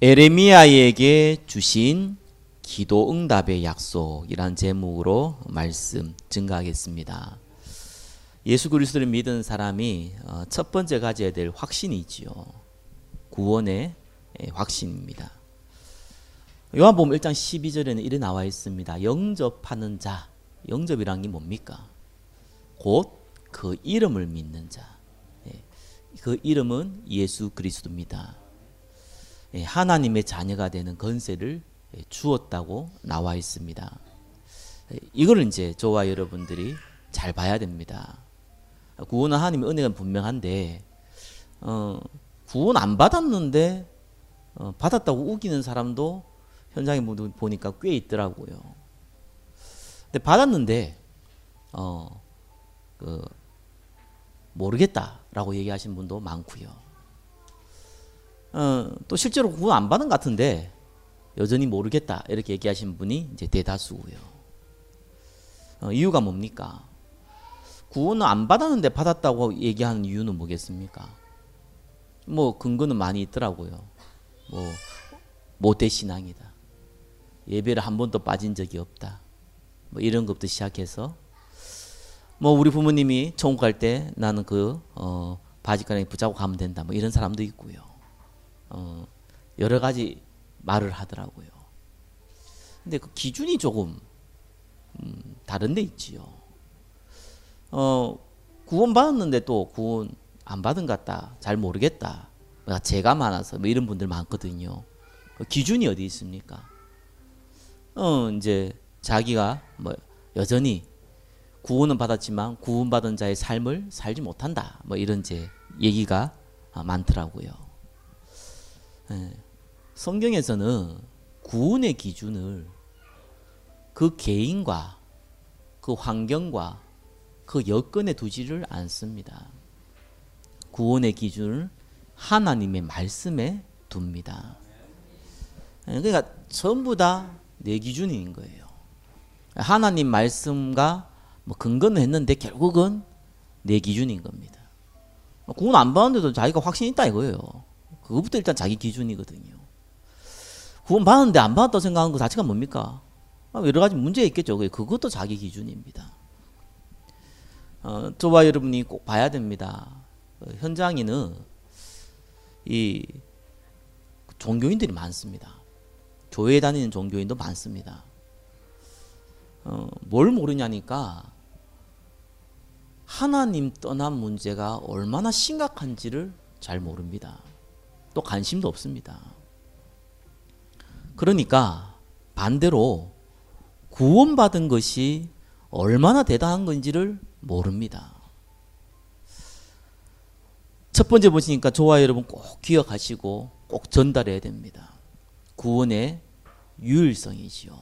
에레미야에게 주신 기도 응답의 약속이란 제목으로 말씀 증가하겠습니다. 예수 그리스도를 믿은 사람이 첫 번째 가져야 될 확신이지요. 구원의 확신입니다. 요한복음 1장 12절에는 이렇게 나와 있습니다. 영접하는 자, 영접이란 게 뭡니까? 곧 그 이름을 믿는 자. 그 이름은 예수 그리스도입니다. 하나님의 자녀가 되는 권세를 주었다고 나와 있습니다. 이걸 이제 저와 여러분들이 잘 봐야 됩니다. 구원은 하나님의 은혜가 분명한데 구원 안 받았는데 받았다고 우기는 사람도 현장에 보니까 꽤 있더라고요. 근데 받았는데 모르겠다라고 얘기하시는 분도 많고요. 또 실제로 구원 안 받은 것 같은데 여전히 모르겠다 이렇게 얘기하시는 분이 이제 대다수고요. 이유가 뭡니까? 구원은 안 받았는데 받았다고 얘기하는 이유는 뭐겠습니까? 뭐 근거는 많이 있더라고요. 뭐 모태신앙이다. 예배를 한 번도 빠진 적이 없다. 뭐 이런 것부터 시작해서 뭐 우리 부모님이 천국 갈 때 나는 그 바지가랑이 붙잡고 가면 된다. 뭐 이런 사람도 있고요. 여러 가지 말을 하더라고요. 근데 그 기준이 조금 다른 데 있지요. 구원 받았는데 또 구원 안 받은 것 같다. 잘 모르겠다. 죄가 많아서 뭐 이런 분들 많거든요. 그 기준이 어디 있습니까? 이제 자기가 뭐 여전히 구원은 받았지만 구원받은 자의 삶을 살지 못한다. 뭐 이런 이제 얘기가 많더라고요. 성경에서는 구원의 기준을 그 개인과 그 환경과 그 여건에 두지를 않습니다. 구원의 기준을 하나님의 말씀에 둡니다. 그러니까 전부 다 내 기준인 거예요. 하나님 말씀과 뭐 근거는 했는데 결국은 내 기준인 겁니다. 구원 안 받았는데도 자기가 확신 있다 이거예요. 그것부터 일단 자기 기준이거든요. 구원 받았는데 안 받았다고 생각하는 것 자체가 뭡니까? 여러 가지 문제가 있겠죠. 그것도 자기 기준입니다. 저와 여러분이 꼭 봐야 됩니다. 현장에는 이 종교인들이 많습니다. 교회에 다니는 종교인도 많습니다. 뭘 모르냐니까 하나님 떠난 문제가 얼마나 심각한지를 잘 모릅니다. 또 관심도 없습니다. 그러니까 반대로 구원받은 것이 얼마나 대단한 건지를 모릅니다. 첫 번째 보시니까 저와 여러분 꼭 기억하시고 꼭 전달해야 됩니다. 구원의 유일성이지요.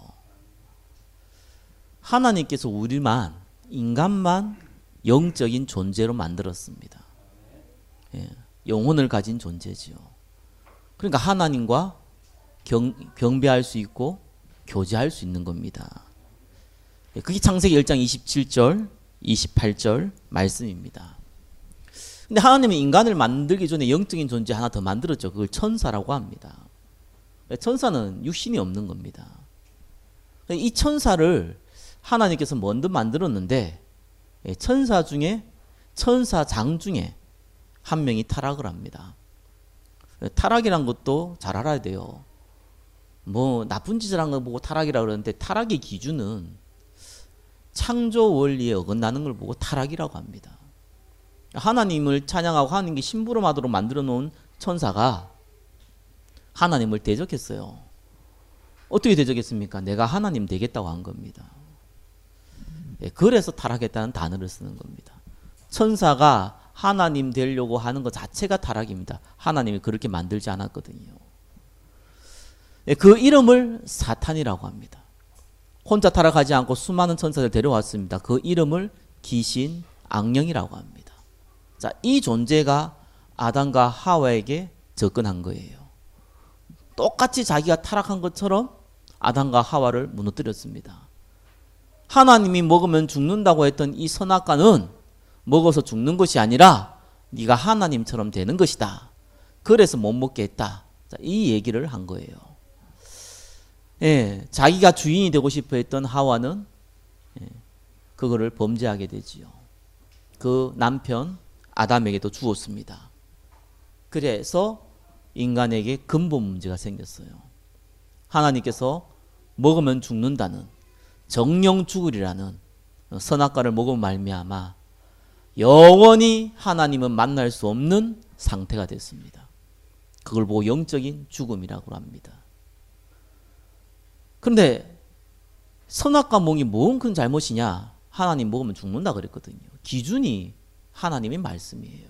하나님께서 우리만, 인간만 영적인 존재로 만들었습니다. 영혼을 가진 존재지요. 그러니까 하나님과 경배할 수 있고 교제할 수 있는 겁니다. 그게 창세기 1장 27절, 28절 말씀입니다. 근데 하나님은 인간을 만들기 전에 영적인 존재 하나 더 만들었죠. 그걸 천사라고 합니다. 천사는 육신이 없는 겁니다. 이 천사를 하나님께서 먼저 만들었는데 천사장 중에 한 명이 타락을 합니다. 타락이란 것도 잘 알아야 돼요. 뭐 나쁜 짓을 한 거 보고 타락이라고 그러는데 타락의 기준은 창조 원리에 어긋나는 걸 보고 타락이라고 합니다. 하나님을 찬양하고 하나님께 심부름하도록 만들어 놓은 천사가 하나님을 대적했어요. 어떻게 대적했습니까? 내가 하나님 되겠다고 한 겁니다. 그래서 타락했다는 단어를 쓰는 겁니다. 천사가 하나님 되려고 하는 것 자체가 타락입니다. 하나님이 그렇게 만들지 않았거든요. 그 이름을 사탄이라고 합니다. 혼자 타락하지 않고 수많은 천사들 데려왔습니다. 그 이름을 귀신, 악령이라고 합니다. 자, 이 존재가 아담과 하와에게 접근한 거예요. 똑같이 자기가 타락한 것처럼 아담과 하와를 무너뜨렸습니다. 하나님이 먹으면 죽는다고 했던 이 선악과는 먹어서 죽는 것이 아니라 네가 하나님처럼 되는 것이다. 그래서 못 먹게 했다. 자, 이 얘기를 한 거예요. 예, 자기가 주인이 되고 싶어 했던 하와는 그거를 범죄하게 되지요. 그 남편 아담에게도 주었습니다. 그래서 인간에게 근본 문제가 생겼어요. 하나님께서 먹으면 죽는다는, 정령 죽으리라는 선악과를 먹으면 말미암아 영원히 하나님은 만날 수 없는 상태가 됐습니다. 그걸 보고 영적인 죽음이라고 합니다. 그런데 선악과 먹이 뭔 큰 잘못이냐? 하나님 먹으면 죽는다 그랬거든요. 기준이 하나님의 말씀이에요.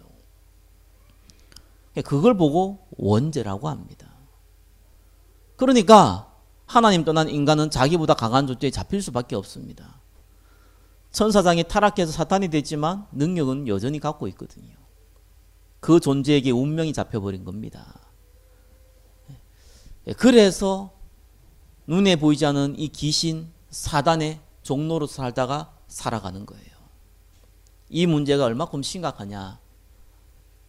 그걸 보고 원죄라고 합니다. 그러니까 하나님 떠난 인간은 자기보다 강한 존재에 잡힐 수밖에 없습니다. 천사장이 타락해서 사탄이 됐지만 능력은 여전히 갖고 있거든요. 그 존재에게 운명이 잡혀버린 겁니다. 그래서 눈에 보이지 않는 이 귀신 사단의 종로로 살다가 살아가는 거예요. 이 문제가 얼마큼 심각하냐?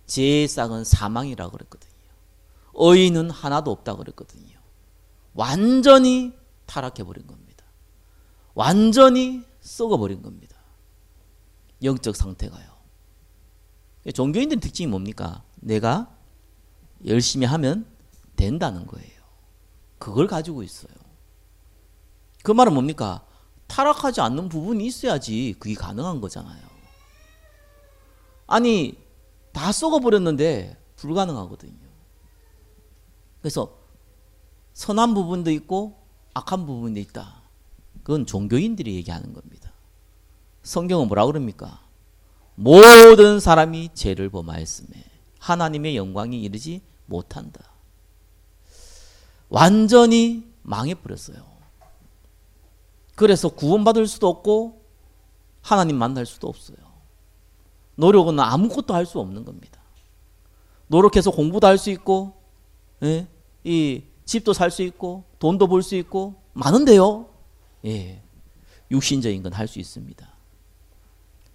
죄의 싹은 사망이라고 그랬거든요. 의인은 하나도 없다고 그랬거든요. 완전히 타락해버린 겁니다. 완전히 썩어버린 겁니다. 영적 상태가요. 종교인들의 특징이 뭡니까? 내가 열심히 하면 된다는 거예요. 그걸 가지고 있어요. 그 말은 뭡니까? 타락하지 않는 부분이 있어야지 그게 가능한 거잖아요. 아니, 다 썩어버렸는데 불가능하거든요. 그래서 선한 부분도 있고 악한 부분도 있다. 그건 종교인들이 얘기하는 겁니다. 성경은 뭐라 그럽니까? 모든 사람이 죄를 범하였음에 하나님의 영광이 이르지 못한다. 완전히 망해버렸어요. 그래서 구원받을 수도 없고 하나님 만날 수도 없어요. 노력은 아무것도 할 수 없는 겁니다. 노력해서 공부도 할 수 있고, 예? 이 집도 살 수 있고, 돈도 벌 수 있고, 많은데요. 예, 육신적인 건 할 수 있습니다.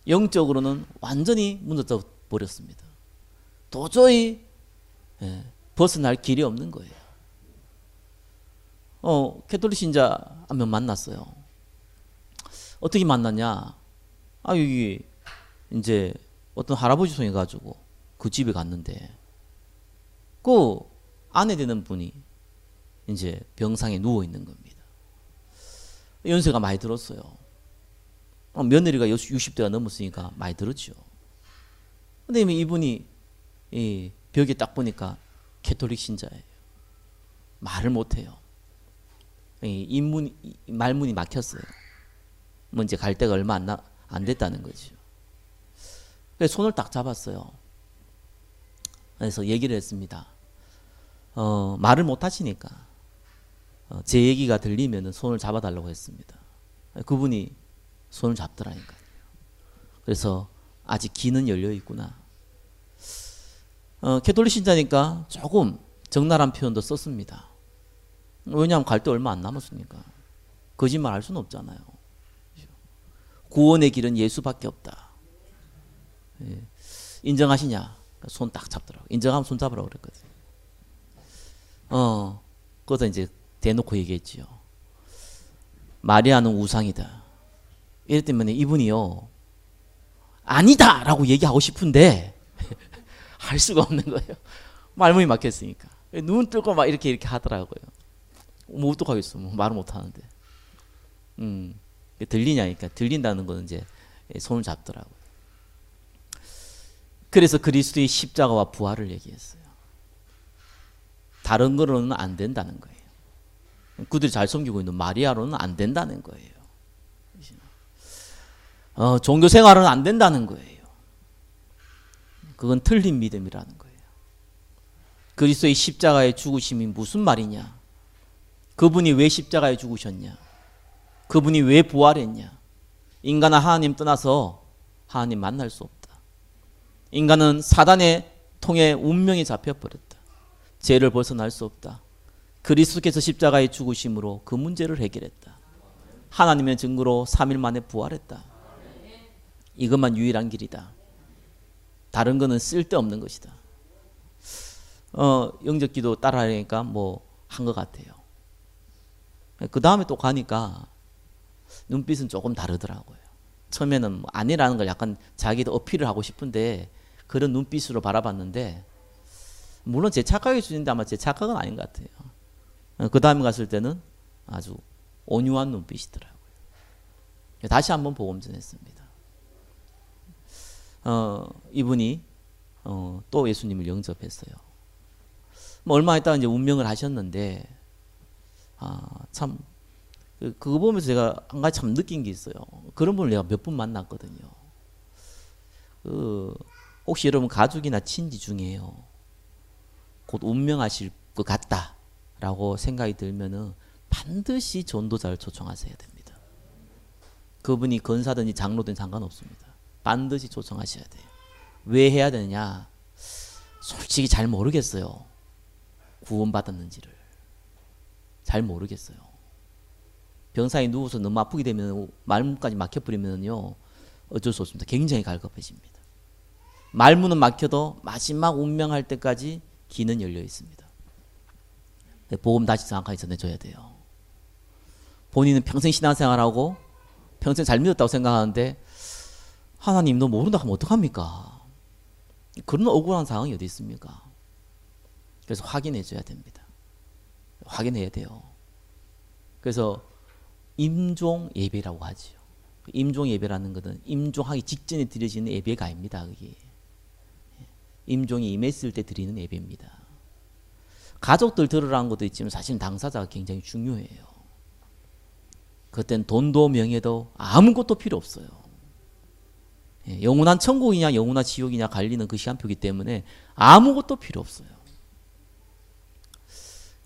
영적으로는 완전히 무너져 버렸습니다. 도저히 벗어날 길이 없는 거예요. 캐톨릭 신자 한 명 만났어요. 어떻게 만났냐? 여기 이제 어떤 할아버지 손해 가지고 그 집에 갔는데 그 아내 되는 분이 이제 병상에 누워 있는 겁니다. 연세가 많이 들었어요. 며느리가 60대가 넘었으니까 많이 들었죠. 근데 이분이 이 벽에 딱 보니까 캐톨릭 신자예요. 말을 못해요. 말문이 막혔어요. 뭐 이제 갈 데가 얼마 안 됐다는 거죠. 그래서 손을 딱 잡았어요. 그래서 얘기를 했습니다. 말을 못 하시니까 제 얘기가 들리면 손을 잡아달라고 했습니다. 그분이 손을 잡더라니까요. 그래서 아직 귀는 열려 있구나. 캐톨릭 신자니까 조금 적나라한 표현도 썼습니다. 왜냐하면 갈 데 얼마 안 남았으니까. 거짓말 할 수는 없잖아요. 구원의 길은 예수밖에 없다. 예. 인정하시냐? 손 딱 잡더라고. 인정하면 손 잡으라고 그랬거든요. 그것도 이제 대놓고 얘기했지요. 마리아는 우상이다. 이랬 때문에 이분이요, 아니다! 라고 얘기하고 싶은데 할 수가 없는 거예요. 말문이 막혔으니까. 눈 뜨고 막 이렇게 하더라고요. 뭐 어떡하겠어. 뭐 말을 못 하는데. 들리냐니까. 들린다는 거는 이제 손을 잡더라고요. 그래서 그리스도의 십자가와 부활을 얘기했어요. 다른 거로는 안 된다는 거예요. 그들이 잘 섬기고 있는 마리아로는 안 된다는 거예요. 종교 생활은 안 된다는 거예요. 그건 틀린 믿음이라는 거예요. 그리스도의 십자가의 죽으심이 무슨 말이냐? 그분이 왜 십자가에 죽으셨냐? 그분이 왜 부활했냐? 인간은 하나님 떠나서 하나님 만날 수 없다. 인간은 사단의 통해 운명에 잡혀버렸다. 죄를 벗어날 수 없다. 그리스도께서 십자가에 죽으심으로 그 문제를 해결했다. 하나님의 증거로 3일 만에 부활했다. 이것만 유일한 길이다. 다른 거는 쓸데없는 것이다. 영적기도 따라하니까 뭐 한 것 같아요. 그 다음에 또 가니까 눈빛은 조금 다르더라고요. 처음에는 뭐 아니라는 걸 약간 자기도 어필을 하고 싶은데 그런 눈빛으로 바라봤는데, 물론 제 착각일 수 있는데 아마 제 착각은 아닌 것 같아요. 그 다음에 갔을 때는 아주 온유한 눈빛이더라고요. 다시 한번 복음 전했습니다. 이분이 또 예수님을 영접했어요. 뭐 얼마 있다가 이제 운명을 하셨는데, 참 그거 보면서 제가 한 가지 참 느낀 게 있어요. 그런 분을 내가 몇 분 만났거든요. 혹시 여러분 가족이나 친지 중에요, 곧 운명하실 것 같다라고 생각이 들면은 반드시 전도자를 초청하셔야 됩니다. 그분이 권사든지 장로든지 상관없습니다. 반드시 초청하셔야 돼요. 왜 해야 되느냐? 솔직히 잘 모르겠어요. 구원받았는지를 잘 모르겠어요. 병상에 누워서 너무 아프게 되면 말문까지 막혀버리면요 어쩔 수 없습니다. 굉장히 갈급해집니다. 말문은 막혀도 마지막 운명할 때까지 귀는 열려 있습니다. 복음 다시 정확하게 전해줘야 돼요. 본인은 평생 신앙생활하고 평생 잘 믿었다고 생각하는데 하나님 너 모른다 하면 어떡합니까? 그런 억울한 상황이 어디 있습니까? 그래서 확인해 줘야 됩니다. 확인해야 돼요. 그래서 임종 예배라고 하죠. 임종 예배라는 것은 임종하기 직전에 드려지는 예배가 아닙니다. 그게 임종이 임했을 때 드리는 예배입니다. 가족들 들으라는 것도 있지만 사실 당사자가 굉장히 중요해요. 그땐 돈도 명예도 아무것도 필요 없어요. 영원한 천국이냐 영원한 지옥이냐 갈리는 그 시간표이기 때문에 아무것도 필요 없어요.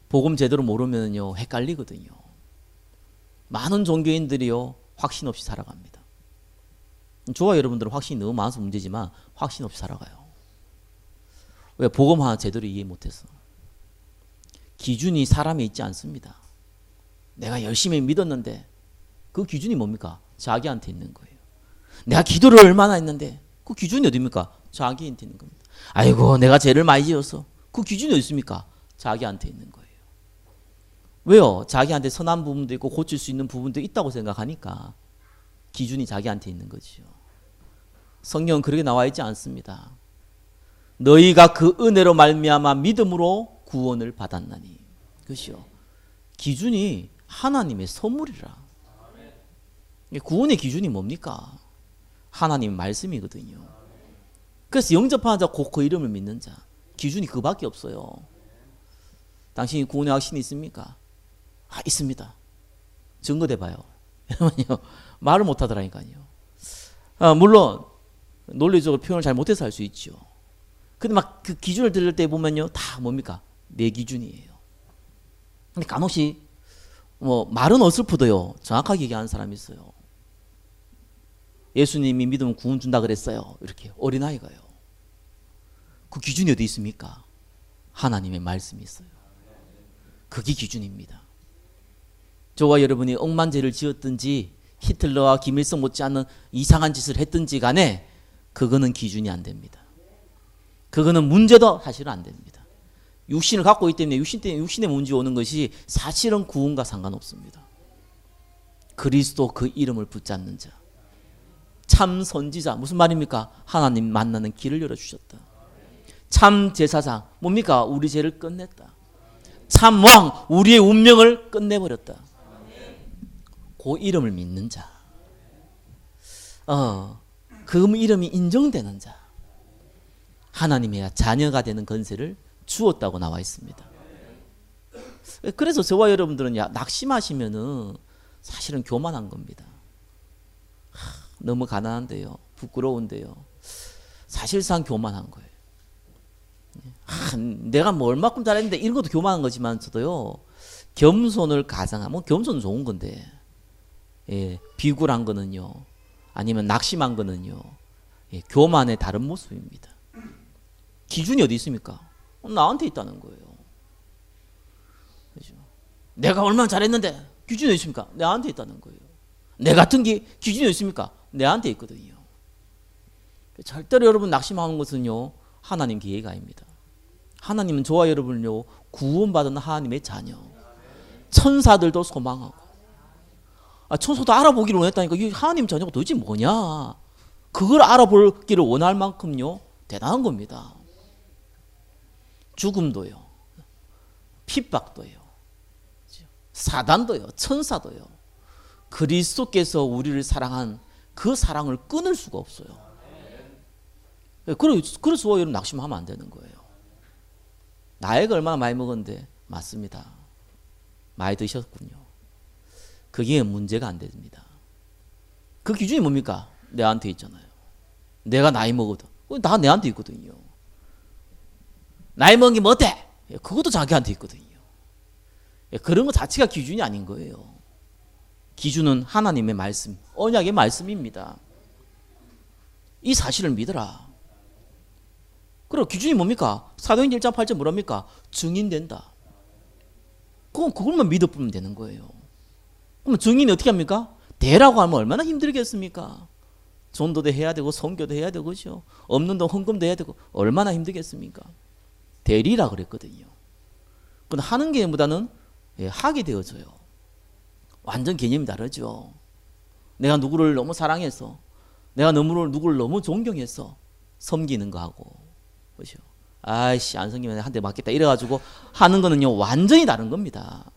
복음 제대로 모르면요 헷갈리거든요. 많은 종교인들이요 확신 없이 살아갑니다. 저와 여러분들은 확신이 너무 많아서 문제지만 확신 없이 살아가요. 왜? 복음 하나 제대로 이해 못해서. 기준이 사람에 있지 않습니다. 내가 열심히 믿었는데 그 기준이 뭡니까? 자기한테 있는 거예요. 내가 기도를 얼마나 했는데 그 기준이 어디입니까? 자기한테 있는 겁니다. 아이고 내가 죄를 많이 지어서 그 기준이 어디 있습니까? 자기한테 있는 거예요. 왜요? 자기한테 선한 부분도 있고 고칠 수 있는 부분도 있다고 생각하니까 기준이 자기한테 있는 거죠. 성경은 그렇게 나와 있지 않습니다. 너희가 그 은혜로 말미암아 믿음으로 구원을 받았나니. 그것이요. 기준이 하나님의 선물이라. 구원의 기준이 뭡니까? 하나님의 말씀이거든요. 그래서 영접하는 자 곧 그 이름을 믿는 자. 기준이 그밖에 없어요. 당신이 구원의 확신이 있습니까? 있습니다. 증거대봐요. 말을 못하더라니까요. 물론 논리적으로 표현을 잘 못해서 할 수 있죠. 근데 막 그 기준을 들을 때 보면요 다 뭡니까? 내 기준이에요. 근데 간혹시 뭐 말은 어설프도요 정확하게 얘기하는 사람이 있어요. 예수님이 믿으면 구원 준다 그랬어요. 이렇게 어린아이가요. 그 기준이 어디 있습니까? 하나님의 말씀이 있어요. 그게 기준입니다. 저와 여러분이 억만죄를 지었든지 히틀러와 김일성 못지않는 이상한 짓을 했든지 간에 그거는 기준이 안 됩니다. 그거는 문제도 사실은 안 됩니다. 육신을 갖고 있기 때문에 육신의 문제 오는 것이 사실은 구원과 상관없습니다. 그리스도 그 이름을 붙잡는 자, 참 선지자, 무슨 말입니까? 하나님 만나는 길을 열어주셨다. 참 제사장, 뭡니까? 우리 죄를 끝냈다. 참 왕, 우리의 운명을 끝내버렸다. 그 이름을 믿는 자, 그 이름이 인정되는 자, 하나님의 자녀가 되는 권세를 주었다고 나와 있습니다. 그래서 저와 여러분들은 낙심하시면은 사실은 교만한 겁니다. 너무 가난한데요, 부끄러운데요. 사실상 교만한 거예요. 내가 뭐 얼마큼 잘했는데 이런 것도 교만한 거지만 저도요 겸손을 가장하면 겸손은 좋은 건데 비굴한 거는요 아니면 낙심한 거는요 교만의 다른 모습입니다. 기준이 어디 있습니까? 나한테 있다는 거예요. 그렇죠? 내가 얼마나 잘했는데 기준이 어디 있습니까? 내한테 있다는 거예요. 내 같은 게 기준이 어디 있습니까? 내한테 있거든요. 절대로 여러분 낙심하는 것은요, 하나님 계획이 아닙니다. 하나님은 저와 여러분을요, 구원받은 하나님의 자녀. 천사들도 소망하고. 천사도 알아보기를 원했다니까. 이 하나님 자녀가 도대체 뭐냐? 그걸 알아보기를 원할 만큼요, 대단한 겁니다. 죽음도요, 핍박도요, 사단도요, 천사도요, 그리스도께서 우리를 사랑한 그 사랑을 끊을 수가 없어요. 그래서 여러분 낙심하면 안 되는 거예요. 나이가 얼마나 많이 먹었는데, 맞습니다. 많이 드셨군요. 그게 문제가 안 됩니다. 그 기준이 뭡니까? 내한테 있잖아요. 내가 나이 먹어도 다 내한테 있거든요. 나이 먹은 게 뭐 어때? 그것도 자기한테 있거든요. 그런 것 자체가 기준이 아닌 거예요. 기준은 하나님의 말씀, 언약의 말씀입니다. 이 사실을 믿어라. 그리고 기준이 뭡니까? 사도행전 1장 8절 뭐랍니까? 증인된다. 그것만 믿어보면 되는 거예요. 그럼 증인이 어떻게 합니까? 대라고 하면 얼마나 힘들겠습니까? 전도도 해야 되고 선교도 해야 되고 그렇죠? 없는 돈 헌금도 해야 되고 얼마나 힘들겠습니까? 대리라 그랬거든요. 근데 하는 개념보다는 하게 되어져요. 완전 개념이 다르죠. 내가 누구를 너무 사랑해서, 내가 누구를 너무 존경해서 섬기는 거하고, 그렇죠? 아이씨 안 섬기면 한 대 맞겠다 이래가지고 하는 거는요 완전히 다른 겁니다.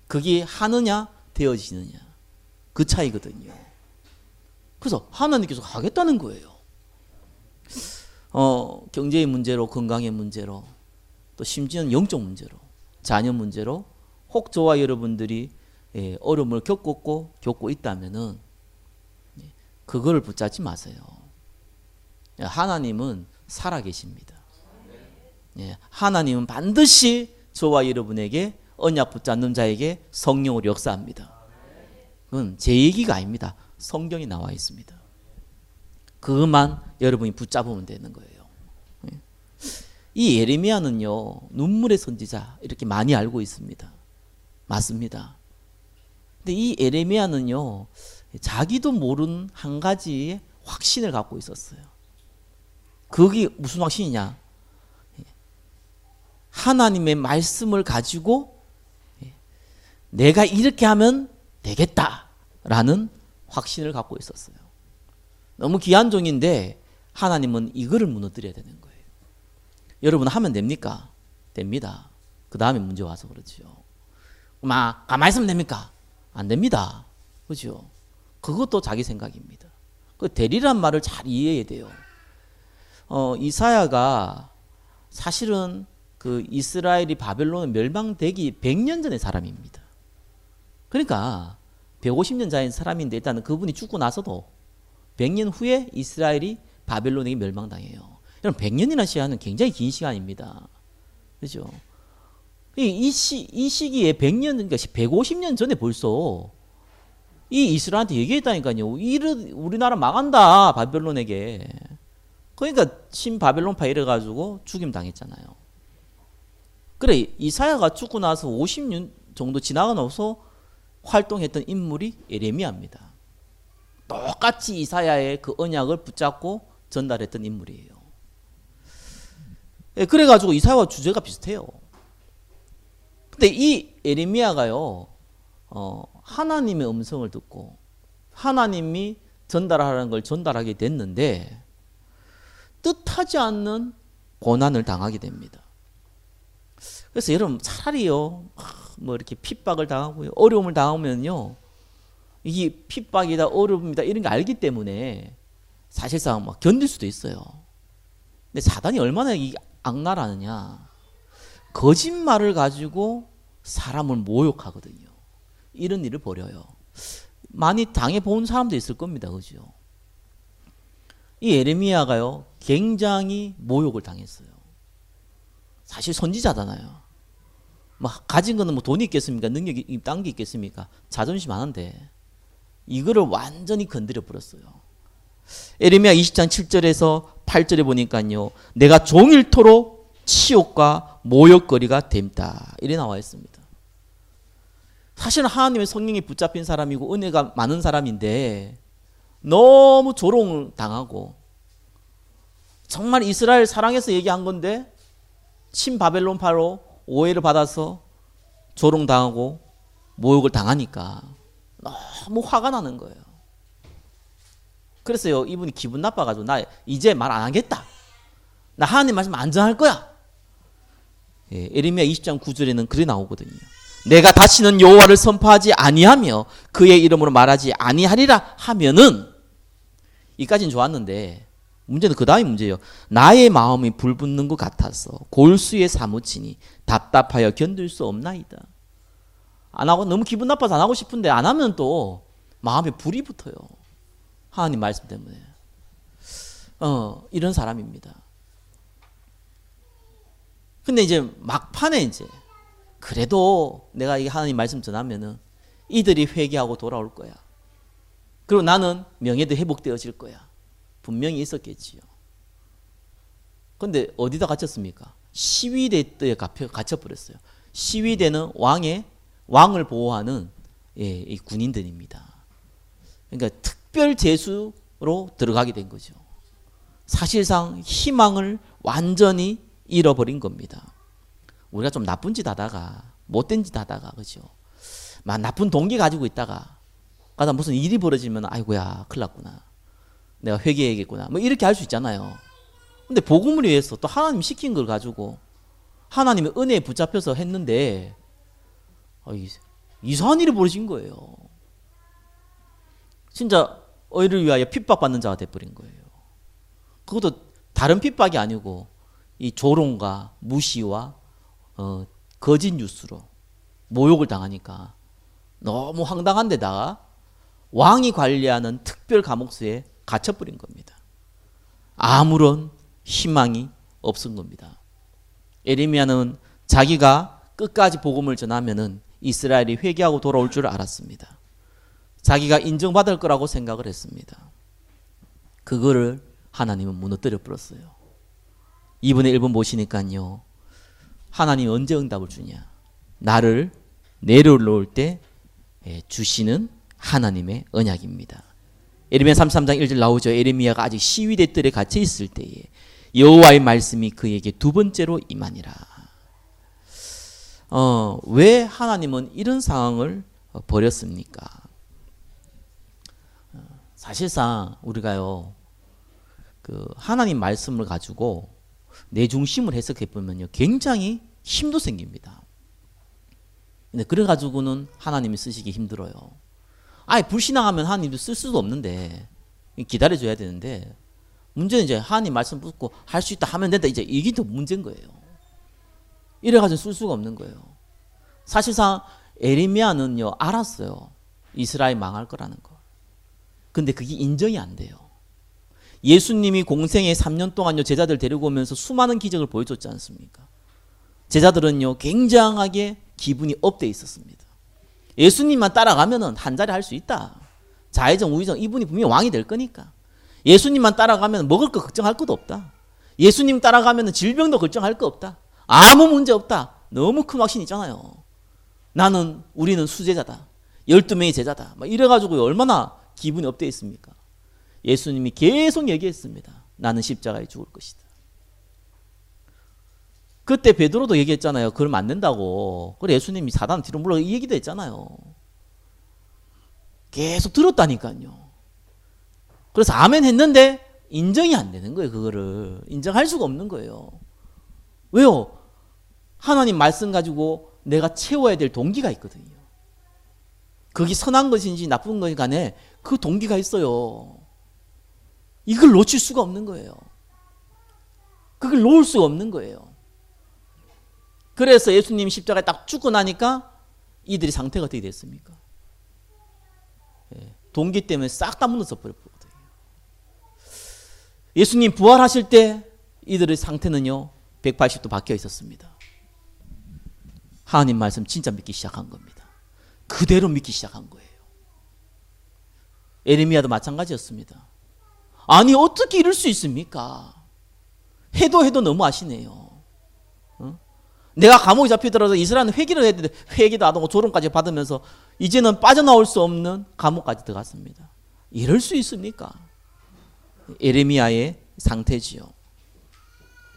그게 하느냐 되어지느냐 그 차이거든요. 그래서 하나님께서 하겠다는 거예요. 경제의 문제로, 건강의 문제로, 또 심지어는 영적 문제로, 자녀 문제로 혹 저와 여러분들이 어려움을 겪고 있다면은 그거를 붙잡지 마세요. 하나님은 살아계십니다. 하나님은 반드시 저와 여러분에게 언약 붙잡는 자에게 성령으로 역사합니다. 그건 제 얘기가 아닙니다. 성경에 나와 있습니다. 그것만 여러분이 붙잡으면 되는 거예요. 이 예레미야는요 눈물의 선지자 이렇게 많이 알고 있습니다. 맞습니다. 근데 이 예레미야는요 자기도 모르는 한 가지의 확신을 갖고 있었어요. 그게 무슨 확신이냐? 하나님의 말씀을 가지고 내가 이렇게 하면 되겠다라는 확신을 갖고 있었어요. 너무 귀한 종인데 하나님은 이거를 무너뜨려야 되는 거예요. 여러분 하면 됩니까? 됩니다. 그 다음에 문제 와서 그렇죠. 가만히 있으면 됩니까? 안 됩니다. 그렇죠? 그것도 자기 생각입니다. 그 대리란 말을 잘 이해해야 돼요. 이사야가 사실은 그 이스라엘이 바벨론에 멸망되기 100년 전의 사람입니다. 그러니까 150년 전의 사람인데 일단은 그분이 죽고 나서도 100년 후에 이스라엘이 바벨론에게 멸망당해요. 여러분 100년이라는 시간은 굉장히 긴 시간입니다. 그렇죠? 이 시기에 100년, 그러니까 150년 전에 벌써 이 이스라엘한테 얘기했다니까요. 우리나라 망한다 바벨론에게. 그러니까 신바벨론파 이래가지고 죽임 당했잖아요. 그래 이사야가 죽고 나서 50년 정도 지나고 나서 활동했던 인물이 예레미야입니다. 똑같이 이사야의 그 언약을 붙잡고 전달했던 인물이에요. 그래가지고 이사야와 주제가 비슷해요. 근데 이 예레미야가요 하나님의 음성을 듣고 하나님이 전달하라는 걸 전달하게 됐는데 뜻하지 않는 고난을 당하게 됩니다. 그래서 여러분 차라리요 뭐 이렇게 핍박을 당하고요 어려움을 당하면요 이게 핍박이다 어려움이다 이런 거 알기 때문에 사실상 막 견딜 수도 있어요. 근데 사단이 얼마나 이 악랄하느냐, 거짓말을 가지고 사람을 모욕하거든요. 이런 일을 벌여요. 많이 당해본 사람도 있을 겁니다. 그죠? 이 예레미야가요 굉장히 모욕을 당했어요. 사실 선지자잖아요. 막 가진 거는 뭐 돈이 있겠습니까? 능력이 딴 게 있겠습니까? 자존심 많은데 이거를 완전히 건드려 버렸어요. 예레미야 20장 7절에서 8절에 보니까요 내가 종일토록 치욕과 모욕거리가 됩니다. 이래 나와 있습니다. 사실은 하나님의 성령이 붙잡힌 사람이고 은혜가 많은 사람인데 너무 조롱을 당하고 정말 이스라엘 사랑해서 얘기한 건데 친바벨론파로 오해를 받아서 조롱당하고 모욕을 당하니까 너무 화가 나는 거예요. 그래서요, 이분이 기분 나빠가지고 나 이제 말 안 하겠다. 나 하나님 말씀 안 전할 거야. 예, 에레미야 20장 9절에는 그래 나오거든요. 내가 다시는 여호와를 선포하지 아니하며 그의 이름으로 말하지 아니하리라 하면은, 이까지는 좋았는데 문제는 그 다음이 문제예요. 나의 마음이 불붙는 것 같아서 골수에 사무치니 답답하여 견딜 수 없나이다. 안 하고 너무 기분 나빠서 안 하고 싶은데 안 하면 또 마음에 불이 붙어요. 하나님 말씀 때문에. 이런 사람입니다. 근데 이제 막판에 이제 그래도 내가 이 하나님 말씀 전하면은 이들이 회개하고 돌아올 거야. 그리고 나는 명예도 회복되어질 거야. 분명히 있었겠지요. 근데 어디다 갇혔습니까? 시위대에 갇혀버렸어요. 시위대는 왕을 보호하는 이 군인들입니다. 그러니까 특별 제수로 들어가게 된 거죠. 사실상 희망을 완전히 잃어버린 겁니다. 우리가 좀 나쁜 짓 하다가 못된 짓 하다가 그죠? 막 나쁜 동기 가지고 있다가 가다 무슨 일이 벌어지면 아이고야 큰일 났구나. 내가 회개해야겠구나. 뭐 이렇게 할 수 있잖아요. 근데 복음을 위해서 또 하나님 시킨 걸 가지고 하나님의 은혜에 붙잡혀서 했는데 이상한 일이 벌어진 거예요. 진짜 의를 위하여 핍박받는 자가 돼버린 거예요. 그것도 다른 핍박이 아니고 이 조롱과 무시와 거짓 뉴스로 모욕을 당하니까 너무 황당한 데다가 왕이 관리하는 특별 감옥소에 갇혀버린 겁니다. 아무런 희망이 없은 겁니다. 에레미야는 자기가 끝까지 복음을 전하면은 이스라엘이 회개하고 돌아올 줄 알았습니다. 자기가 인정받을 거라고 생각을 했습니다. 그거를 하나님은 무너뜨려 버렸어요. 이번에 1번 보시니까요. 하나님이 언제 응답을 주냐? 나를 내려놓을 때 주시는 하나님의 언약입니다. 에레미야 33장 1절 나오죠. 에레미야가 아직 시위대 뜰에 갇혀 있을 때에 여호와의 말씀이 그에게 두 번째로 임하니라. 왜 하나님은 이런 상황을 버렸습니까? 사실상 우리가요, 그 하나님 말씀을 가지고 내 중심을 해석해 보면요, 굉장히 힘도 생깁니다. 근데 그래 가지고는 하나님이 쓰시기 힘들어요. 아예 불신앙하면 하나님도 쓸 수도 없는데 기다려줘야 되는데, 문제는 이제 하나님 말씀 붙고 할 수 있다 하면 된다, 이제 이게 더 문제인 거예요. 이래가지고 쓸 수가 없는 거예요. 사실상 에레미야는요 알았어요. 이스라엘 망할 거라는 거. 근데 그게 인정이 안 돼요. 예수님이 공생에 3년 동안요 제자들 데리고 오면서 수많은 기적을 보여줬지 않습니까? 제자들은요 굉장하게 기분이 업돼 있었습니다. 예수님만 따라가면은 한 자리 할 수 있다. 좌회전 우회전 이분이 분명히 왕이 될 거니까. 예수님만 따라가면 먹을 거 걱정할 것도 없다. 예수님 따라가면 질병도 걱정할 거 없다. 아무 문제 없다. 너무 큰 확신 있잖아요. 우리는 수제자다. 12명의 제자다. 막 이래가지고 얼마나 기분이 업돼 있습니까? 예수님이 계속 얘기했습니다. 나는 십자가에 죽을 것이다. 그때 베드로도 얘기했잖아요. 그러면 안 된다고. 그래 예수님이 사단 뒤로 물러 이 얘기도 했잖아요. 계속 들었다니까요. 그래서 아멘 했는데 인정이 안 되는 거예요. 그거를 인정할 수가 없는 거예요. 왜요? 하나님 말씀 가지고 내가 채워야 될 동기가 있거든요. 그게 선한 것인지 나쁜 것인지 간에 그 동기가 있어요. 이걸 놓칠 수가 없는 거예요. 그걸 놓을 수가 없는 거예요. 그래서 예수님 십자가에 딱 죽고 나니까 이들이 상태가 어떻게 됐습니까? 동기 때문에 싹 다 무너져 버렸거든요. 예수님 부활하실 때 이들의 상태는요 180도 바뀌어 있었습니다. 하나님 말씀 진짜 믿기 시작한 겁니다. 그대로 믿기 시작한 거예요. 에레미야도 마찬가지였습니다. 아니 어떻게 이럴 수 있습니까? 해도 너무 아시네요. 내가 감옥에 잡히더라도 이스라엘은 회개를 해야 되는데 회개도 안 하고 조롱까지 받으면서 이제는 빠져나올 수 없는 감옥까지 들어갔습니다. 이럴 수 있습니까? 에레미야의 상태지요.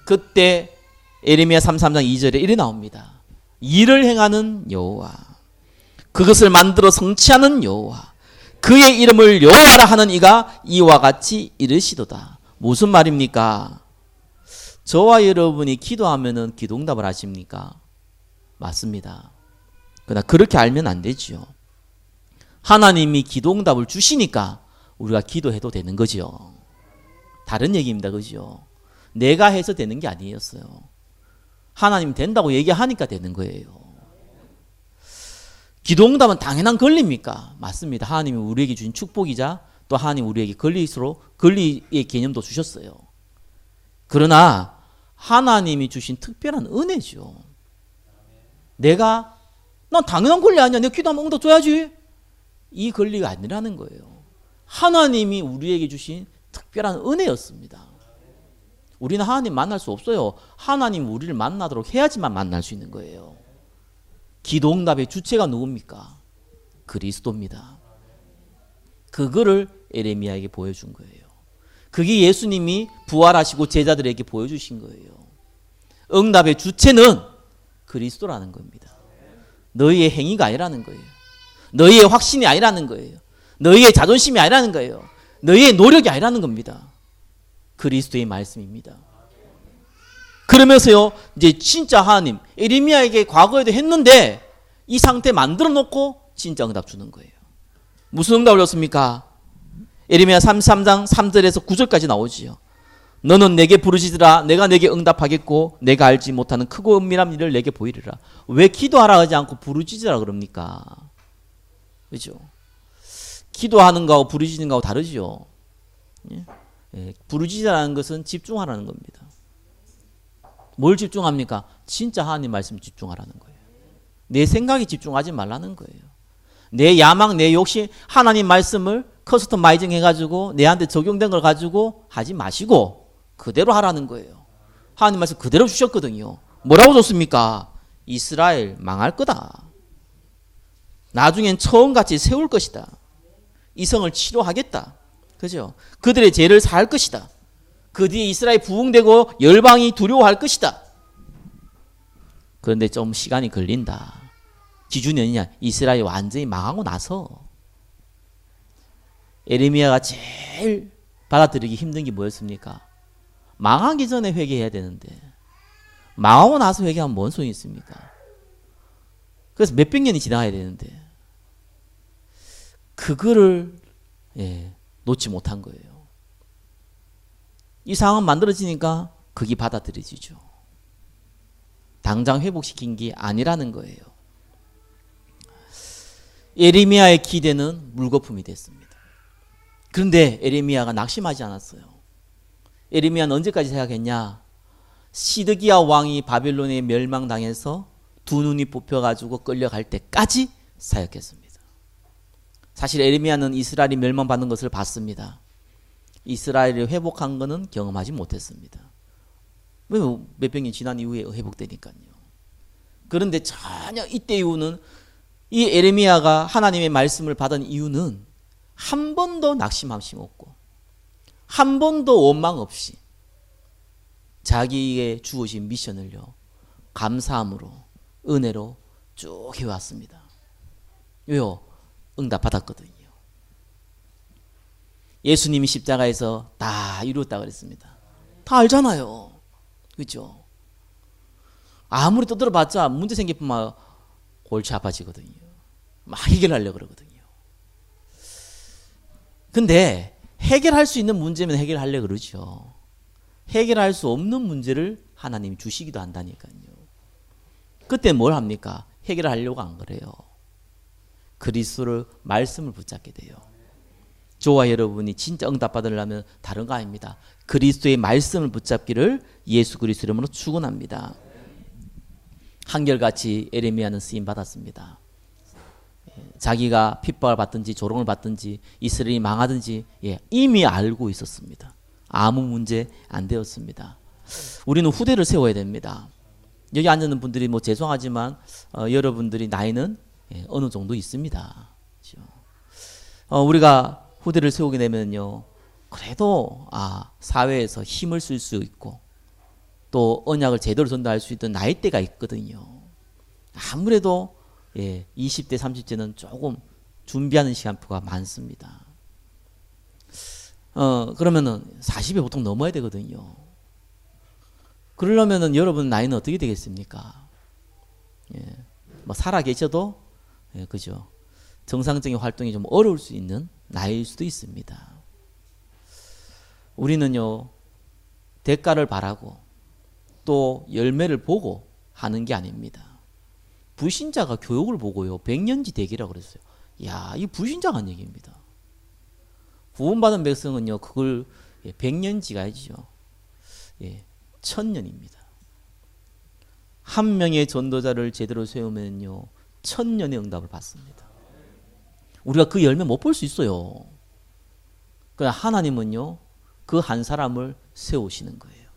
그때 에레미야 33장 2절에 이래 나옵니다. 일을 행하는 여호와, 그것을 만들어 성취하는 여호와, 그의 이름을 여호와라 하는 이가 이와 같이 이르시도다. 무슨 말입니까? 저와 여러분이 기도하면은 기도응답을 하십니까? 맞습니다. 그러나 그렇게 알면 안 되지요. 하나님이 기도응답을 주시니까 우리가 기도해도 되는 거죠. 다른 얘기입니다. 그죠? 내가 해서 되는 게 아니었어요. 하나님 된다고 얘기하니까 되는 거예요. 기도응답은 당연한 권리입니까? 맞습니다. 하나님이 우리에게 주신 축복이자 또 하나님 우리에게 권리의 개념도 주셨어요. 그러나 하나님이 주신 특별한 은혜죠. 난 당연한 권리 아니야. 내가 기도하면 응답 줘야지. 이 권리가 아니라는 거예요. 하나님이 우리에게 주신 특별한 은혜였습니다. 우리는 하나님 만날 수 없어요. 하나님 우리를 만나도록 해야지만 만날 수 있는 거예요. 기도응답의 주체가 누굽니까? 그리스도입니다. 그거를 에레미야에게 보여준 거예요. 그게 예수님이 부활하시고 제자들에게 보여주신 거예요. 응답의 주체는 그리스도라는 겁니다. 너희의 행위가 아니라는 거예요. 너희의 확신이 아니라는 거예요. 너희의 자존심이 아니라는 거예요. 너희의 노력이 아니라는 겁니다. 그리스도의 말씀입니다. 그러면서요, 이제 진짜 하나님, 에레미야에게 과거에도 했는데 이 상태 만들어 놓고 진짜 응답 주는 거예요. 무슨 응답을 줬습니까? 에레미야 33장 3절에서 9절까지 나오지요. 너는 내게 부르짖으라. 내가 내게 응답하겠고 내가 알지 못하는 크고 은밀한 일을 내게 보이리라. 왜 기도하라 하지 않고 부르짖으라 그럽니까? 그렇죠? 기도하는 거하고 부르짖는 거하고 다르죠. 예? 예, 부르짖으라는 것은 집중하라는 겁니다. 뭘 집중합니까? 진짜 하나님 말씀 집중하라는 거예요. 내 생각에 집중하지 말라는 거예요. 내 야망, 내 욕심, 하나님 말씀을 커스터마이징 해가지고 내한테 적용된 걸 가지고 하지 마시고 그대로 하라는 거예요. 하나님 말씀 그대로 주셨거든요. 뭐라고 줬습니까? 이스라엘 망할 거다. 나중엔 처음같이 세울 것이다. 이성을 치료하겠다. 그죠? 그들의 죄를 사할 것이다. 그 뒤에 이스라엘 부흥되고 열방이 두려워할 것이다. 그런데 좀 시간이 걸린다. 기준이 어디냐? 이스라엘이 완전히 망하고 나서. 에레미야가 제일 받아들이기 힘든 게 뭐였습니까? 망하기 전에 회개해야 되는데 망하고 나서 회개하면 뭔 소용이 있습니까? 그래서 몇백 년이 지나야 되는데 그거를 놓지 못한 거예요. 이 상황 만들어지니까 그게 받아들여지죠. 당장 회복시킨 게 아니라는 거예요. 에레미야의 기대는 물거품이 됐습니다. 그런데 에레미야가 낙심하지 않았어요. 에레미야는 언제까지 생각했냐? 시드기야 왕이 바벨론에 멸망당해서 두 눈이 뽑혀가지고 끌려갈 때까지 사역했습니다. 사실 에레미야는 이스라엘이 멸망받는 것을 봤습니다. 이스라엘이 회복한 것은 경험하지 못했습니다. 몇백 년 지난 이후에 회복되니까요. 그런데 전혀 이때 이후는 이 에레미야가 하나님의 말씀을 받은 이유는 한 번도 낙심함심 없고 한 번도 원망 없이 자기에게 주어진 미션을요 감사함으로 은혜로 쭉 해왔습니다. 왜요? 응답 받았거든요. 예수님이 십자가에서 다 이루었다 그랬습니다. 다 알잖아요. 그렇죠? 아무리 떠들어봤자 문제 생기면 골치 아파지거든요. 막 해결하려고 그러거든요. 근데 해결할 수 있는 문제면 해결하려고 그러죠. 해결할 수 없는 문제를 하나님이 주시기도 한다니까요. 그때 뭘 합니까? 해결하려고 안 그래요. 그리스도를 말씀을 붙잡게 돼요. 저와 여러분이 진짜 응답 받으려면 다른 거 아닙니다. 그리스도의 말씀을 붙잡기를 예수 그리스도 이름으로 축원합니다. 한결같이 에레미야는 쓰임 받았습니다. 자기가 핍박을 받든지 조롱을 받든지 이스라엘이 망하든지 이미 알고 있었습니다. 아무 문제 안 되었습니다. 우리는 후대를 세워야 됩니다. 여기 앉아 있는 분들이 뭐 죄송하지만 여러분들이 나이는 어느 정도 있습니다. 그렇죠? 우리가 후대를 세우게 되면요, 그래도 사회에서 힘을 쓸 수 있고 또 언약을 제대로 전달할 수 있던 나이대가 있거든요. 아무래도 20대, 30대는 조금 준비하는 시간표가 많습니다. 그러면은 40에 보통 넘어야 되거든요. 그러려면은 여러분 나이는 어떻게 되겠습니까? 뭐 살아 계셔도 그죠? 정상적인 활동이 좀 어려울 수 있는 나이일 수도 있습니다. 우리는요, 대가를 바라고 또 열매를 보고 하는 게 아닙니다. 불신자가 교육을 보고요, 백년지 대기라고 그랬어요. 야, 이 불신자가 한 얘기입니다. 구원받은 백성은요, 그걸 백년지가 아니죠. 1000년입니다. 한 명의 전도자를 제대로 세우면요, 1000년의 응답을 받습니다. 우리가 그 열매 못 볼 수 있어요. 그러나 하나님은요, 그 한 사람을 세우시는 거예요.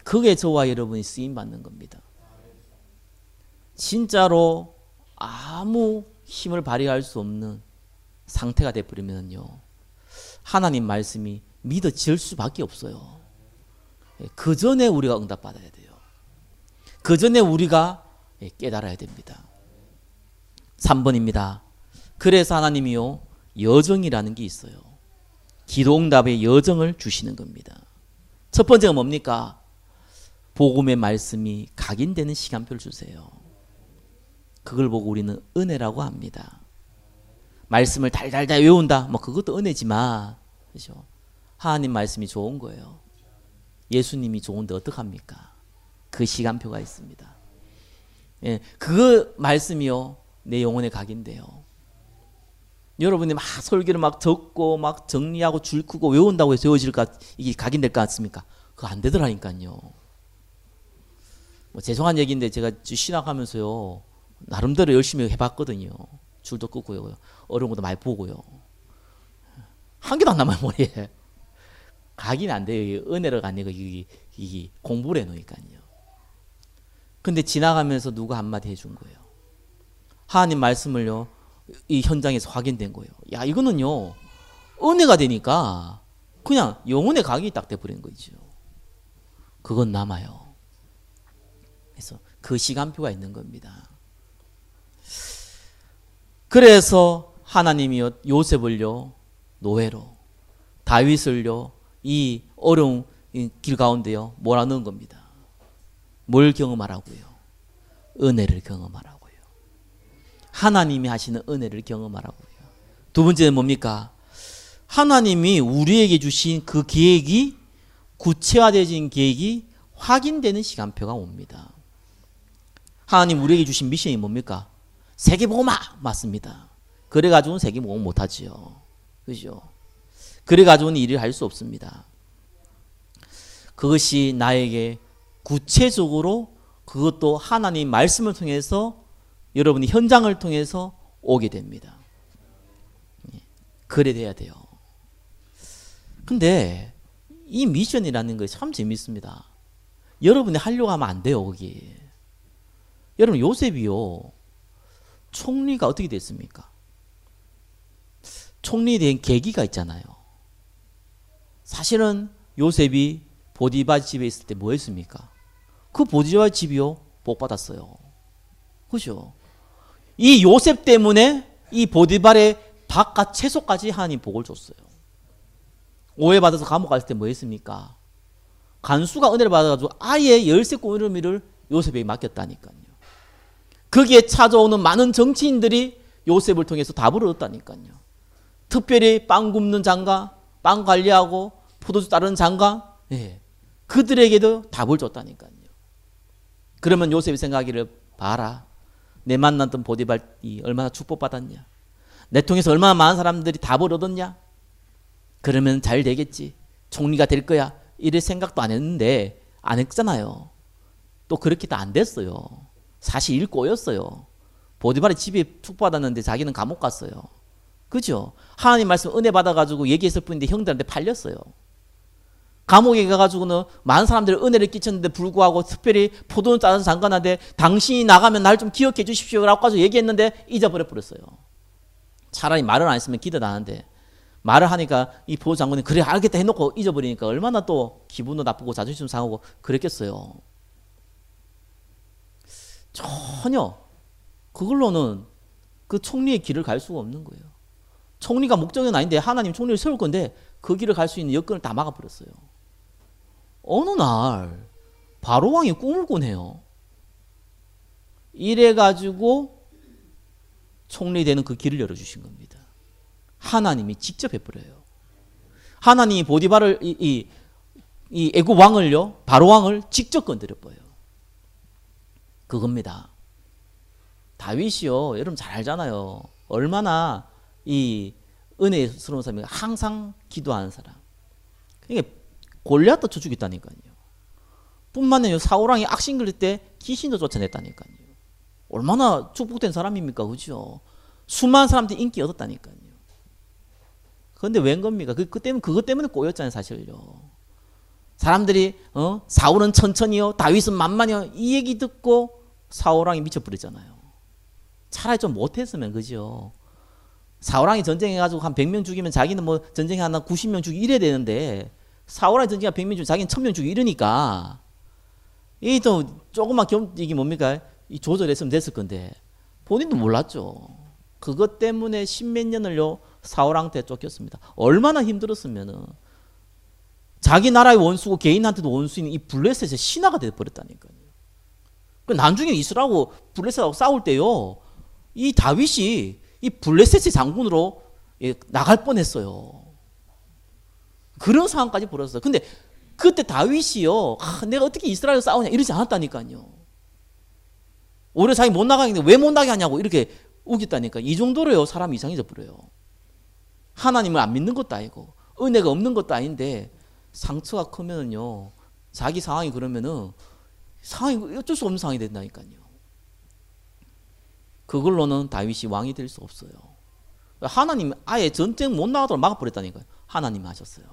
그게 저와 여러분이 쓰임 받는 겁니다. 진짜로 아무 힘을 발휘할 수 없는 상태가 되어버리면요, 하나님 말씀이 믿어질 수밖에 없어요. 그 전에 우리가 응답받아야 돼요. 그 전에 우리가 깨달아야 됩니다. 3번입니다. 그래서 하나님이요, 여정이라는 게 있어요. 기도 응답의 여정을 주시는 겁니다. 첫 번째가 뭡니까? 복음의 말씀이 각인되는 시간표를 주세요. 그걸 보고 우리는 은혜라고 합니다. 말씀을 달달달 외운다, 뭐 그것도 은혜지만, 그렇죠? 하나님 말씀이 좋은 거예요. 예수님이 좋은데 어떡합니까? 그 시간표가 있습니다. 그 말씀이요, 내 영혼에 각인돼요. 여러분이 막 설교를 막 적고 막 정리하고 줄 크고 외운다고 해서 외워질까, 이게 각인될 것 같습니까? 그거 안 되더라니까요. 뭐 죄송한 얘기인데 제가 신학하면서요, 나름대로 열심히 해봤거든요. 줄도 끄고요, 어려운 것도 많이 보고요. 한 개도 안 남아요, 머리에. 각인 안 돼요. 은혜가 아니고 이게 공부를 해놓으니까요. 근데 지나가면서 누가 한마디 해준 거예요. 하나님 말씀을요, 이 현장에서 확인된 거예요. 야, 이거는요, 은혜가 되니까 그냥 영혼의 각이 딱 돼버린 거죠. 그건 남아요. 그래서 그 시간표가 있는 겁니다. 그래서 하나님이요, 요셉을요, 노예로, 다윗을요, 이 어려운 길 가운데요, 몰아넣은 겁니다. 뭘 경험하라고요? 은혜를 경험하라고요. 하나님이 하시는 은혜를 경험하라고요. 두 번째는 뭡니까? 하나님이 우리에게 주신 그 계획이, 구체화되어진 계획이 확인되는 시간표가 옵니다. 하나님 우리에게 주신 미션이 뭡니까? 세계복음화 맞습니다. 그래가지고는 세계복음 못하지요. 그죠? 그래가지고는 일을 할 수 없습니다. 그것이 나에게 구체적으로, 그것도 하나님 말씀을 통해서, 여러분이 현장을 통해서 오게 됩니다. 그래 돼야 돼요. 근데 이 미션이라는 게 참 재밌습니다. 여러분이 하려고 하면 안 돼요, 거기. 여러분, 요셉이요, 총리가 어떻게 됐습니까? 총리 된 계기가 있잖아요. 사실은 요셉이 보디발 집에 있을 때 뭐 했습니까? 그 보디발 집이요, 복 받았어요. 그죠? 이 요셉 때문에 이 보디발의 닭과 채소까지 하나님 복을 줬어요. 오해받아서 감옥 갔을 때 뭐 했습니까? 간수가 은혜를 받아가지고 아예 열쇠 꼬리미를 요셉에게 맡겼다니까요. 거기에 찾아오는 많은 정치인들이 요셉을 통해서 답을 얻었다니까요. 특별히 빵 굽는 장가, 빵 관리하고 포도주 따르는 장가, 그들에게도 답을 줬다니까요. 그러면 요셉이 생각하기를, 봐라, 내 만났던 보디발이 얼마나 축복받았냐, 내 통해서 얼마나 많은 사람들이 답을 얻었냐, 그러면 잘 되겠지, 총리가 될 거야, 이럴 생각도 안 했는데 안 했잖아요. 또 그렇게도 안 됐어요. 사실 일 꼬였어요. 보디발의 집에 축복받았는데 자기는 감옥 갔어요. 그죠? 하나님 말씀 은혜 받아가지고 얘기했을 뿐인데 형들한테 팔렸어요. 감옥에 가가지고는 많은 사람들이 은혜를 끼쳤는데 불구하고, 특별히 포도는 따른 장관한테 당신이 나가면 날 좀 기억해 주십시오 라고 얘기했는데 잊어버려 버렸어요. 차라리 말을 안 했으면 기도 안 하는데 말을 하니까 이 보좌장군이 그래 알겠다 해놓고 잊어버리니까 얼마나 또 기분도 나쁘고 자존심 상하고 그랬겠어요. 전혀 그걸로는 그 총리의 길을 갈 수가 없는 거예요. 총리가 목적은 아닌데 하나님 총리를 세울 건데 그 길을 갈 수 있는 여건을 다 막아버렸어요. 어느 날 바로 왕이 꿈을 꾸네요. 이래가지고 총리 되는 그 길을 열어주신 겁니다. 하나님이 직접 해버려요. 하나님이 보디발을 이 애굽 왕을요, 바로 왕을 직접 건드려버려요. 그겁니다. 다윗이요, 여러분 잘 알잖아요. 얼마나 이 은혜스러운 사람이에요. 항상 기도하는 사람. 그러니까 골리앗도 쳐 죽였다니까요. 뿐만 아니라 사울왕이 악신 그릴 때 귀신도 쫓아냈다니까요. 얼마나 축복된 사람입니까, 그죠? 수많은 사람들이 인기 얻었다니까요. 그런데 웬 겁니까? 그것 때문에 꼬였잖아요, 사실요. 사람들이 사울은 천천히요, 다윗은 만만히요, 이 얘기 듣고 사울왕이 미쳐버렸잖아요. 차라리 좀 못했으면, 그죠? 사울왕이 전쟁해가지고 한 100명 죽이면 자기는 뭐 전쟁에 한 90명 죽이고 이래야 되는데, 사울왕이 전쟁에 100명 죽이면 자기는 1000명 죽이고 이러니까, 이 또 조그만 이게 뭡니까? 이 조절했으면 됐을 건데, 본인도 몰랐죠. 그것 때문에 십몇 년을요, 사울왕한테 쫓겼습니다. 얼마나 힘들었으면은, 자기 나라의 원수고 개인한테도 원수인 이 블레셋의 신하가 돼버렸다니까요. 나중에 이스라엘하고 블레셋하고 싸울 때요, 이 다윗이 이 블레셋의 장군으로 나갈 뻔했어요. 그런 상황까지 벌었어요. 근데 그때 다윗이요, 내가 어떻게 이스라엘과 싸우냐 이러지 않았다니까요. 오히려 자기 못 나가겠는데 왜 못 나게 하냐고 이렇게 우겼다니까. 이 정도로요, 사람이 이상해져 버려요. 하나님을 안 믿는 것도 아니고 은혜가 없는 것도 아닌데 상처가 크면은요, 자기 상황이 그러면은 상황이 어쩔 수 없는 상황이 된다니까요. 그걸로는 다윗이 왕이 될 수 없어요. 하나님 아예 전쟁 못 나가도록 막아버렸다니까요. 하나님이 하셨어요.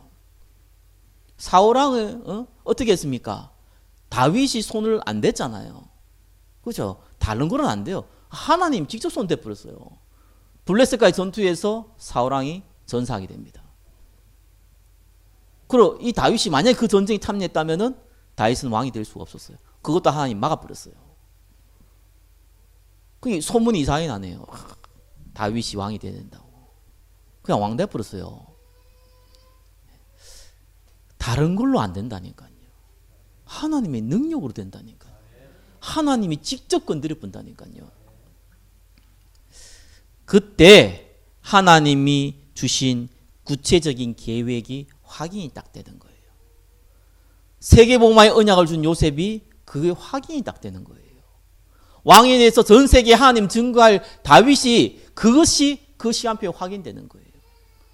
사울왕을 어떻게 했습니까? 다윗이 손을 안 댔잖아요. 그렇죠? 다른 거는 안 돼요. 하나님 직접 손 대버렸어요. 블레셋과의 전투에서 사울왕이 전사하게 됩니다. 그리고 이 다윗이 만약에 그 전쟁에 참여했다면은 다윗은 왕이 될 수가 없었어요. 그것도 하나님 막아버렸어요. 그게 소문이 이상하게 나네요. 다윗이 왕이 돼야 된다고. 그냥 왕 돼버렸어요. 다른 걸로 안 된다니까요. 하나님의 능력으로 된다니까요. 하나님이 직접 건드려 본다니까요. 그때 하나님이 주신 구체적인 계획이 확인이 딱 되는 거예요. 세계복음화의 언약을 준 요셉이 그게 확인이 딱 되는 거예요. 왕에 대해서 전 세계에 하나님 증거할 다윗이 그것이 그 시간표에 확인되는 거예요.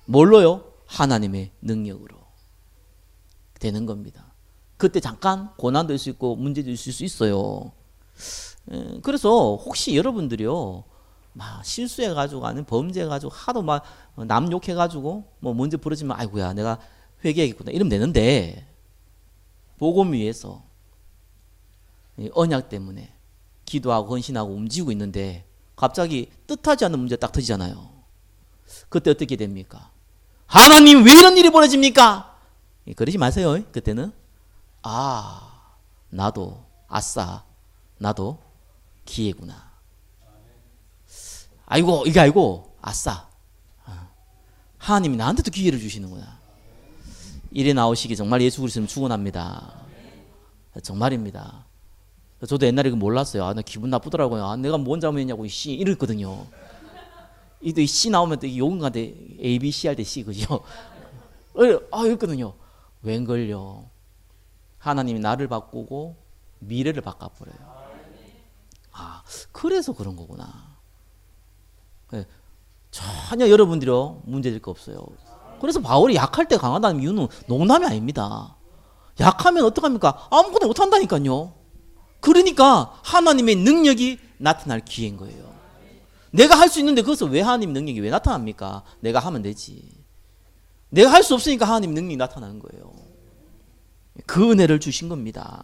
뭘로요? 하나님의 능력으로 되는 겁니다. 그때 잠깐 고난도 있을 수 있고 문제도 있을 수 있어요. 그래서 혹시 여러분들이요, 막 실수해가지고 아니면 범죄해가지고 하도 막 남 욕해가지고 뭐 문제 벌어지면 아이고야 내가 회개하겠구나 이러면 되는데, 복음 위해서 언약 때문에 기도하고 헌신하고 움직이고 있는데 갑자기 뜻하지 않는 문제 딱 터지잖아요. 그때 어떻게 됩니까? 하나님 왜 이런 일이 벌어집니까? 그러지 마세요. 그때는 나도 아싸 나도 기회구나. 아이고 이게 아니고 아싸 하나님이 나한테도 기회를 주시는구나. 이래 나오시기 정말 예수 그리스도는 축원합니다. 정말입니다. 저도 옛날에 그 몰랐어요. 나 기분 나쁘더라고요. 내가 뭔 잘못했냐고 이랬거든요. 이 C 나오면 또 욕은 간데 A, B, C 할 때 C 그죠? 이랬거든요. 웬걸요? 하나님이 나를 바꾸고 미래를 바꿔버려요. 그래서 그런 거구나. 전혀 여러분들이 문제될 거 없어요. 그래서 바울이 약할 때 강하다는 이유는 농담이 아닙니다. 약하면 어떡합니까? 아무것도 못한다니까요. 그러니까 하나님의 능력이 나타날 기회인 거예요. 내가 할 수 있는데 그것을 왜 하나님 능력이 왜 나타납니까? 내가 하면 되지. 내가 할 수 없으니까 하나님 능력이 나타나는 거예요. 그 은혜를 주신 겁니다.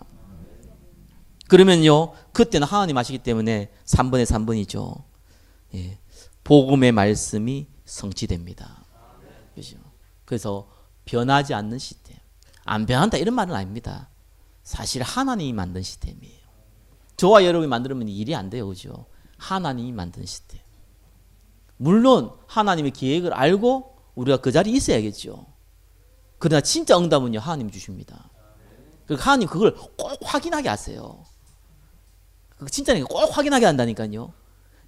그러면요, 그때는 하나님 아시기 때문에 3번에 3번이죠. 복음의 말씀이 성취됩니다. 그렇죠? 그래서 변하지 않는 시스템. 안 변한다 이런 말은 아닙니다. 사실 하나님이 만든 시스템이에요. 저와 여러분이 만들면 일이 안 돼요. 그죠? 하나님이 만든 시스템. 물론 하나님의 계획을 알고 우리가 그 자리에 있어야겠죠. 그러나 진짜 응답은요. 하나님이 주십니다. 그러니까 하나님 그걸 꼭 확인하게 하세요. 진짜 꼭 확인하게 한다니까요.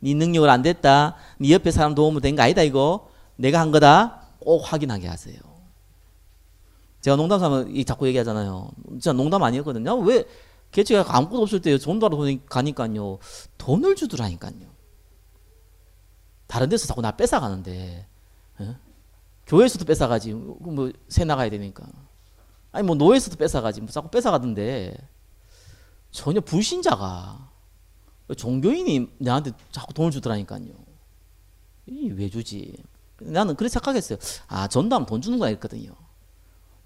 네 능력을 안 됐다. 네 옆에 사람 도움을 된 거 아니다 이거. 내가 한 거다. 꼭 확인하게 하세요. 제가 농담 삼아 자꾸 얘기하잖아요. 진짜 농담 아니었거든요. 왜 개체가 아무것도 없을 때 전도하러 가니까요. 돈을 주더라니까요. 다른 데서 자꾸 나 뺏어가는데 교회에서도 뺏어가지. 뭐 새 나가야 되니까. 아니 뭐 노예에서도 뺏어가지. 뭐 자꾸 뺏어가던데 전혀 불신자가 종교인이 나한테 자꾸 돈을 주더라니까요. 왜 주지? 나는 그렇게 착각했어요. 아 전도하면 돈 주는 거야 했거든요.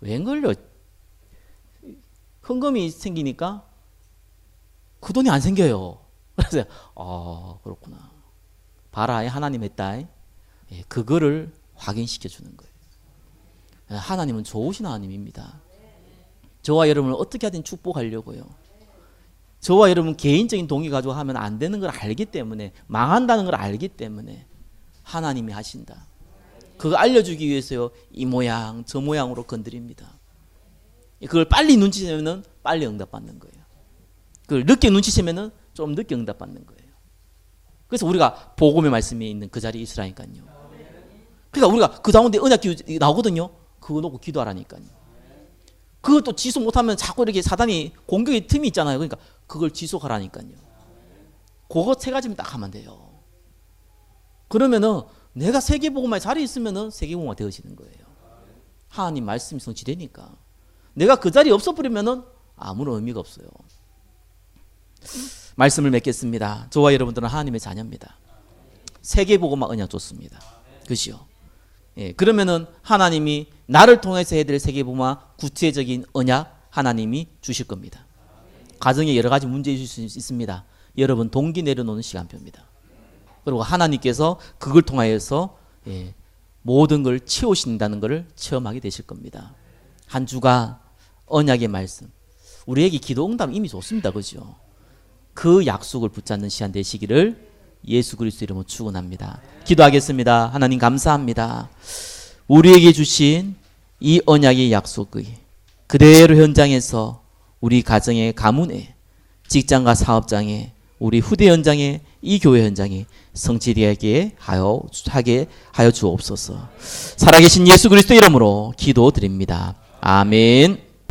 웬걸요? 헌금이 생기니까 그 돈이 안 생겨요. 그래서 그렇구나. 봐라 하나님 했다. 그거를 확인시켜 주는 거예요. 하나님은 좋으신 하나님입니다. 저와 여러분을 어떻게 하든 축복하려고요. 저와 여러분 개인적인 동의 가지고 하면 안 되는 걸 알기 때문에 망한다는 걸 알기 때문에 하나님이 하신다. 그거 알려주기 위해서요. 이 모양 저 모양으로 건드립니다. 그걸 빨리 눈치채면 빨리 응답받는 거예요. 그걸 늦게 눈치채면 좀 늦게 응답받는 거예요. 그래서 우리가 복음의 말씀이 있는 그 자리에 있으라니까요. 그러니까 우리가 그 가운데 언약 기도 나오거든요. 그거 놓고 기도하라니까요. 그것도 지속 못하면 자꾸 이렇게 사단이 공격의 틈이 있잖아요. 그러니까 그걸 지속하라니까요. 그거 세 가지만 딱 하면 돼요. 그러면은 내가 세계복음화에 자리에 있으면은 세계복음화 되어지는 거예요. 하나님 말씀이 성취되니까. 내가 그 자리에 없어버리면은 아무런 의미가 없어요. 말씀을 맺겠습니다. 저와 여러분들은 하나님의 자녀입니다. 세계복음화 언약 좋습니다. 그죠? 예, 그러면은 하나님이 나를 통해서 해야 될 세계복음화 구체적인 언약 하나님이 주실 겁니다. 가정에 여러 가지 문제 있을 수 있습니다. 여러분 동기 내려놓는 시간표입니다. 그리고 하나님께서 그걸 통하여서 모든 걸 채우신다는 것을 체험하게 되실 겁니다. 한 주가 언약의 말씀. 우리에게 기도 응답 이미 좋습니다. 그죠? 그 약속을 붙잡는 시간 되시기를 예수 그리스도 이름으로 축원합니다. 기도하겠습니다. 하나님 감사합니다. 우리에게 주신 이 언약의 약속의 그대로 현장에서 우리 가정의 가문에 직장과 사업장에 우리 후대 현장에 이 교회 현장에 성취되게 하게 하여 주옵소서. 살아계신 예수 그리스도 이름으로 기도드립니다. 아멘.